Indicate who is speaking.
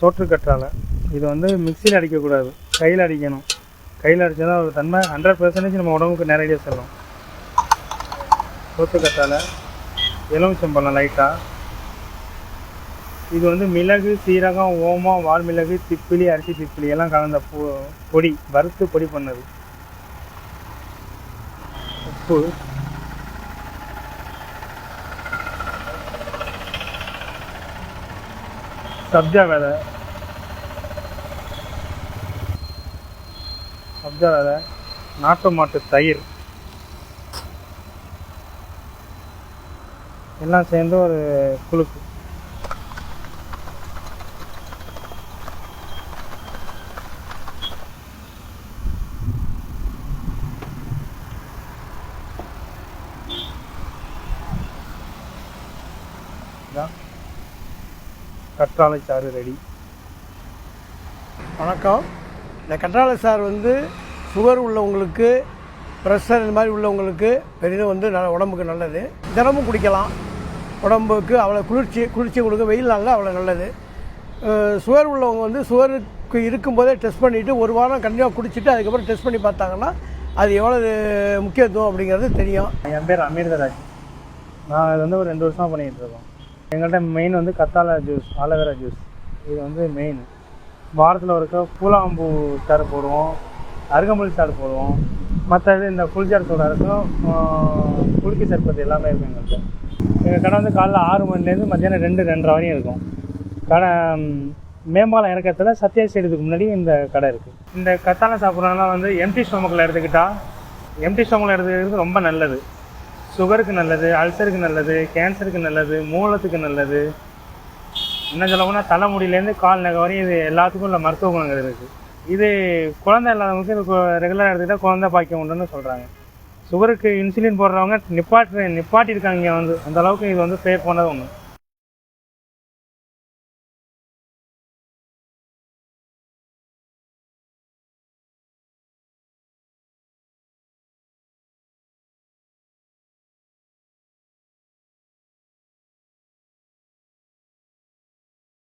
Speaker 1: சோற்று கற்றாழை. இது வந்து மிக்சியில் அடிக்கக்கூடாது, கையில் அடிக்கணும். கையில் அடித்தா தான் ஒரு தன்மை 100% நம்ம உடம்புக்கு நேரடியாக செல்லும். சோற்று கற்றாழை, எலுமிச்சம்பழம் லைட்டாக. இது வந்து மிளகு, சீரகம், ஓமம், வால்மிளகு, திப்பிலி, அரிசி திப்பிலி எல்லாம் கலந்த பொடி, வறுத்து பொடி பண்ணது. உப்பு, சப்ஜா விதை, நாட்டு மாட்டு தயிர் எல்லாம் சேர்ந்து ஒரு குழுக்கு. கற்றாழை சாறு ரெடி.
Speaker 2: வணக்கம். இந்த கற்றாழை சாறு வந்து சுகர் உள்ளவங்களுக்கு, ப்ரெஷர் இந்த மாதிரி உள்ளவங்களுக்கு பெரிதும் வந்து உடம்புக்கு நல்லது. தினமும் குடிக்கலாம். உடம்புக்கு அவ்வளோ குளிர்ச்சி கொடுக்க, வெயில் நாளில் அவ்வளோ நல்லது. சுகர் உள்ளவங்க வந்து சுகருக்கு இருக்கும்போதே டெஸ்ட் பண்ணிவிட்டு ஒரு வாரம் கண்டிப்பாக குடிச்சிட்டு அதுக்கப்புறம் டெஸ்ட் பண்ணி பார்த்தாங்கன்னா அது எவ்வளோ முக்கியத்துவம் அப்படிங்கிறது தெரியும்.
Speaker 1: என் பேர் அமிர்தராஜ். நான் இது வந்து ஒரு 2 வருஷமாக பண்ணிகிட்டு இருக்கோம். எங்கள்கிட்ட மெயின் வந்து கத்தாழை ஜூஸ், ஆலோவேரா ஜூஸ், இது வந்து மெயின். வாரத்தில் ஒருக்க பூலாம்பூ சாறு போடுவோம், அருகம்புல் சாறு போடுவோம். மற்றது இந்த புளிச்சாறு சோடா இருக்கும், புளிக்கி சர்பத்து எல்லாமே இருக்கும் எங்கள்கிட்ட. எங்கள் கடை வந்து காலைல 6 மணிலேருந்து மத்தியானம் 2-2:30 வரையும் இருக்கும். கடை மேம்பாலம் இறக்கத்தில் சத்யா ஸ்டேடியத்துக்கு முன்னாடி இந்த கடை இருக்குது. இந்த கத்தாழை சாப்பிட்றதுனால வந்து எம்டி ஸ்டொமக்கில் எடுத்துக்கிட்டால், எம்டி ஸ்டொமக்கில் எடுத்துக்கிறது ரொம்ப நல்லது. சுகருக்கு நல்லது, அல்சருக்கு நல்லது, கேன்சருக்கு நல்லது, மூலத்துக்கு நல்லது. இன்னும் சொல்ல போனால் தலைமுடியிலேருந்து கால் நகை வரையும் இது எல்லாத்துக்கும் உள்ள மருத்துவ குணங்கள் இருக்குது. இது குழந்தை இல்லாதவங்களுக்கு இது ரெகுலராக எடுத்துக்கிட்டால் குழந்தை பாக்கியம் உண்டுன்னு சொல்கிறாங்க. சுகருக்கு இன்சுலின் போடுறவங்க நிப்பாட்டியிருக்காங்க இங்கே வந்து. அந்த அளவுக்கு இது வந்து பேர் போனது ஒன்று.